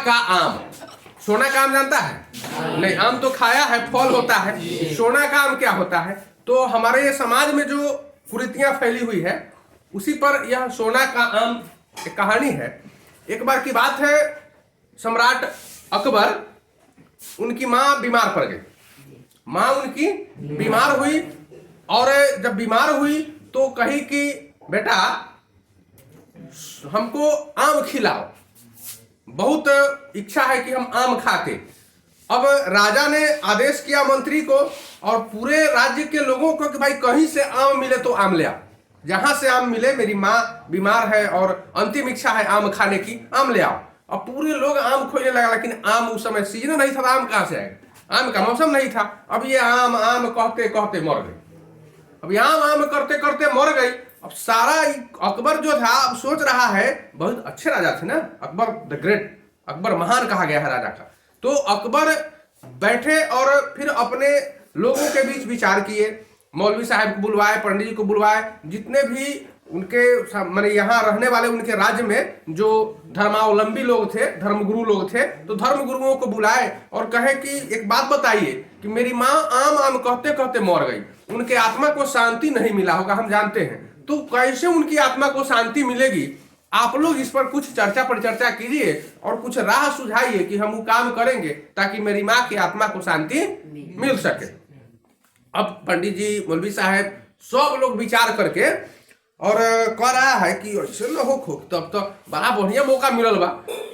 का आम। सोना का आम जानता है? नहीं, आम तो खाया है, फल होता है। सोना का आम क्या होता है? तो हमारे समाज में जो कुरीतियां फैली हुई है उसी पर यह सोना का आम एक कहानी है। एक बार की बात है, सम्राट अकबर, उनकी माँ बीमार पड़ गई। माँ उनकी बीमार हुई और जब बीमार हुई तो कही कि बेटा हमको आम खिलाओ, बहुत इच्छा है कि हम आम खाते। अब राजा ने आदेश किया मंत्री को और पूरे राज्य के लोगों को कि भाई कहीं से आम मिले तो आम ले आओ, जहां से आम मिले, मेरी माँ बीमार है और अंतिम इच्छा है आम खाने की, आम ले आओ। अब पूरे लोग आम खोजने लगा, लेकिन आम उस समय सीजन नहीं था, आम कहां से आएगा, आम का मौसम नहीं था। अब ये आम आम कहते कहते मर गई। अब आम आम करते करते मर गई। अब सारा अकबर जो था अब सोच रहा है, बहुत अच्छे राजा थे ना अकबर द ग्रेट, अकबर महान कहा गया है राजा का। तो अकबर बैठे और फिर अपने लोगों के बीच विचार किए, मौलवी साहब को बुलवाए, पंडित जी को बुलवाए, जितने भी उनके माने यहाँ रहने वाले उनके राज्य में जो धर्मावलंबी लोग थे, धर्मगुरु लोग थे, तो धर्मगुरुओं को बुलाए और कहे कि एक बात बताइए कि मेरी माँ आम आम कहते कहते मर गई, उनके आत्मा को शांति नहीं मिला होगा, हम जानते हैं, तो कैसे उनकी आत्मा को शांति मिलेगी? आप लोग इस पर कुछ चर्चा परिचर्चा कीजिए और कुछ राह सुझाइए कि हम वो काम करेंगे ताकि मेरी माँ की आत्मा को शांति मिल सके। अब पंडित जी, मौलवी साहब, सब लोग विचार करके और कह रहा है कि ऐसे न हो खो, तब तो बड़ा बढ़िया मौका मिलल बा।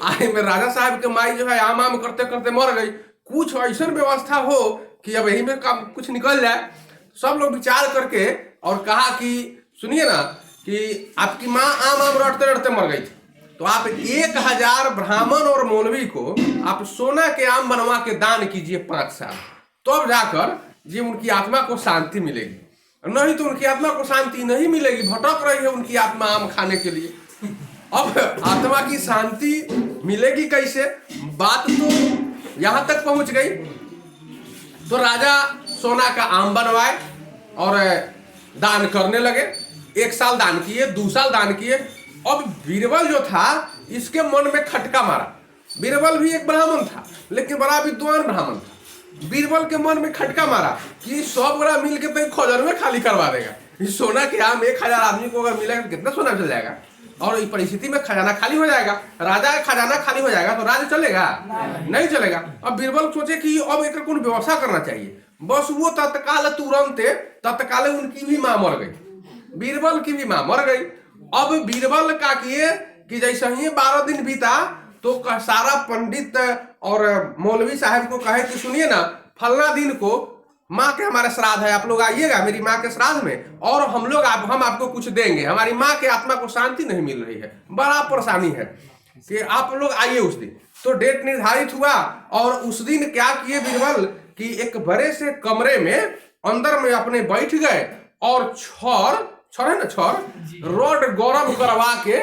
आए में राजा साहब के माई जो है आम आम करते करते मर गई, कुछ ऐसा व्यवस्था हो कि अब यही में काम कुछ निकल जाए। सब लोग विचार करके और कहा कि सुनिए ना कि आपकी माँ आम आम रटते रटते मर गई थी, तो आप 1000 ब्राह्मण और मौलवी को आप सोना के आम बनवा के दान कीजिए 5 साल, तो अब जाकर जी उनकी आत्मा को शांति मिलेगी, नहीं तो उनकी आत्मा को शांति नहीं मिलेगी, भटक रही है उनकी आत्मा आम खाने के लिए। अब आत्मा की शांति मिलेगी कैसे? बात तो यहां तक पहुंच गई। तो राजा सोना का आम बनवाए और दान करने लगे। 1 साल दान किए, 2 साल दान किए। अब बीरबल जो था इसके मन में खटका मारा। बीरबल भी एक ब्राह्मण था लेकिन बड़ा विद्वान ब्राह्मण था। बीरबल के मन में खटका मारा कि 100 बड़ा मिल के तो खजर में खाली करवा देगा। इस सोना के आम 1000 आदमी को अगर मिलेगा तो कितना सोना चल जाएगा, और इस परिस्थिति में खजाना खाली हो जाएगा। राजा का खजाना खाली हो जाएगा तो राज्य चलेगा? नहीं चलेगा। अब बीरबल सोचे कि अब एक कोई व्यवस्था करना चाहिए। बस वो तत्काल तुरंत तत्काल उनकी भी मां मर गई, बीरबल की भी मां मर गई। अब बीरबल का किए कि जैसे ही 12 दिन बीता तो सारा पंडित और मौलवी साहब को कहे कि सुनिए ना, फलना दिन को माँ के हमारा श्राद्ध है, आप लोग आइएगा मेरी माँ के श्राद्ध में, और हम आपको कुछ देंगे, हमारी माँ के आत्मा को शांति नहीं मिल रही है, बड़ा परेशानी है कि आप लोग आइए उस दिन। तो डेट निर्धारित हुआ और उस दिन क्या किए बीरबल कि एक बड़े से कमरे में अंदर में अपने बैठ गए और छड़ है ना, छड़ रोड गरम करवा के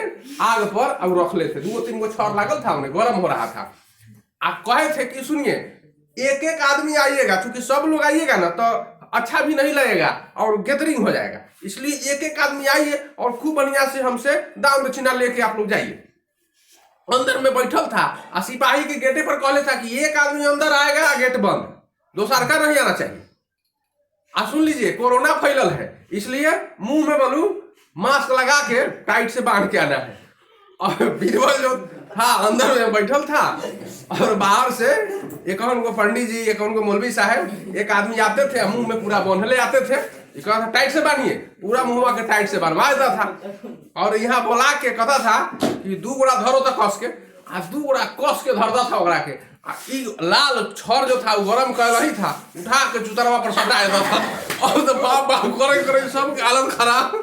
आग पर अब रख लेते। 2-3 गो छड़ लागल था, उन्हें गरम हो रहा था। आप कहे थे कि सुनिए एक एक आदमी आइएगा, क्योंकि सब लोग आइएगा ना तो अच्छा भी नहीं लगेगा और गैदरिंग हो जाएगा, इसलिए एक एक आदमी आइए और खूब बढ़िया से हमसे दान दक्षिणा लेके आप लोग जाइए। अंदर में बैठल था और सिपाही के गेटे पर कहले था कि एक आदमी अंदर आएगा, गेट बंद, दोसर का नहीं आना चाहिए। सुन लीजिए, कोरोना फैलल है इसलिए मुंह में बोलू मास्क लगा के टाइट से बांध के आना है। और बीरबल जो था अंदर में बैठल था और बाहर से एक को पंडित जी, एक को मौलवी साहब, एक आदमी आते थे मुंह में पूरा बांधले आते थे, टाइट से बांधिए, पूरा मुंहवा के टाइट से बनवा देता था। और यहाँ बोला के कहता था कि 2 गोड़ा धरो तो कस के, आ 2 गोड़ा कस के धरता था ओकरा के। लाल छड़ जो था वो गरम कर रही था, उठा के चुतरवा पर सटा देता था। और तो बाप बाप करे सब हालत खराब।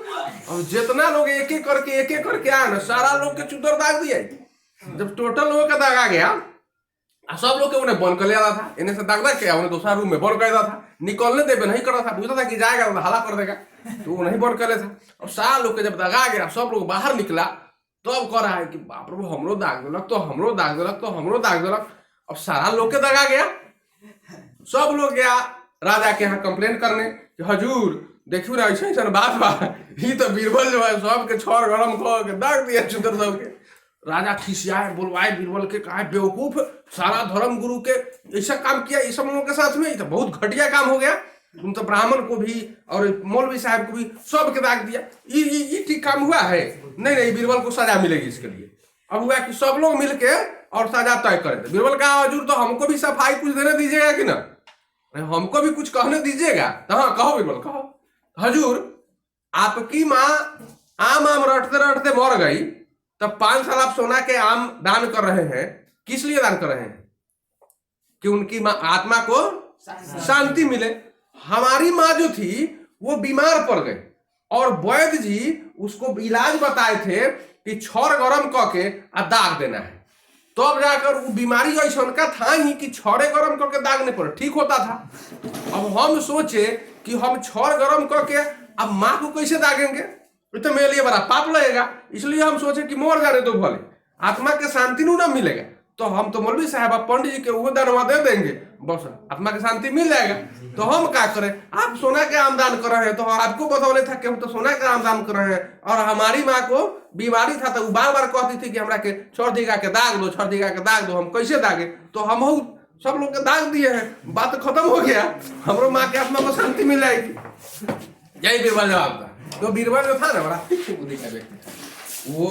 और जितना लोग एक एक करके आए ना, सारा लोग के चुतर दाग दिए। जब टोटल लोगों का दाग आ गया, सब लोग के उन्हें बंद कर लिया था, इन्हें से दाग के उन्हें दूसरा रूम में बंद कर देता था, निकलने देवे नहीं करता था, पूछता था कि जाएगा तो हला कर देगा, तो वो नहीं बंद कर लेता। और सारा लोग के जब दाग आ गया, सब लोग बाहर निकला, तो अब कह रहा है कि बाप रे हमरो दाग दिलक, तो हमरो दाग दिलक, तो हमरो दाग दिलक। अब सारा लोग के दगा गया, सब लोग गया राजा के यहाँ कंप्लेन करने कि हजूर देखियो ना ऐसा बात बा, ही तो बीरबल जो है सबके छड़ गरम कर के दाग दिया चुतर सबके। राजा खिसियाए, बुलवाए बीरबल के, कहा बेवकूफ, सारा धर्म गुरु के ऐसा काम किया ये सब लोगों के साथ में, ये तो बहुत घटिया काम हो गया, तुम तो ब्राह्मण को भी और मौलवी साहब को भी सब के दाग दिया, ये ठीक काम हुआ है? नहीं नहीं, बीरबल को सजा मिलेगी इसके लिए। अब हुआ कि सब लोग मिलके और सजा तय करे थे। बीरबल कहा हजूर तो हमको भी सफाई कुछ देने दीजिएगा कि ना, हमको भी कुछ कहने दीजिएगा? तो हाँ कहो बीरबल कहो। हजूर आपकी माँ आम रटते रटते मर गई, तब 5 साल आप सोना के आम दान कर रहे हैं, किस लिए दान कर रहे हैं? कि उनकी आत्मा को शांति मिले। हमारी माँ जो थी वो बीमार पड़ गई और वैद्य जी उसको इलाज बताए थे कि छौर गरम करके दाग देना है, तो अब जाकर वो बीमारी ऐसा का था ही कि छौरे गरम करके दागने पर ठीक होता था। अब हम सोचे कि हम छौर गरम करके अब माँ को कैसे दागेंगे, तो मेरे लिए बड़ा पाप लगेगा, इसलिए हम सोचे कि मर जाने तो भले आत्मा के शांति ना मिलेगा, तो हम तो मौलवी साहब पंडित जी के वो दानवा दे देंगे, बस आत्मा की शांति मिल जाएगा। तो हम क्या करें, आप सोना के आम दान कर रहे हैं, तो आपको बतौले था कि हम तो सोना के आम दान कर रहे हैं, और हमारी माँ को बीमारी था तो वो बार बार कहती थी कि हमरा के छोड़ दिगा के दाग दो, छोड़ दिगा के दाग दो, हम कैसे दागे? तो हम सब लोग के दाग दिए हैं, बात खत्म हो गया, हमरो माँ के आत्मा को शांति मिल जाएगी। यही बीरबल जवाब था। तो बीरबल जो था ना बड़ा ठीक बुद्धि का व्यक्ति था।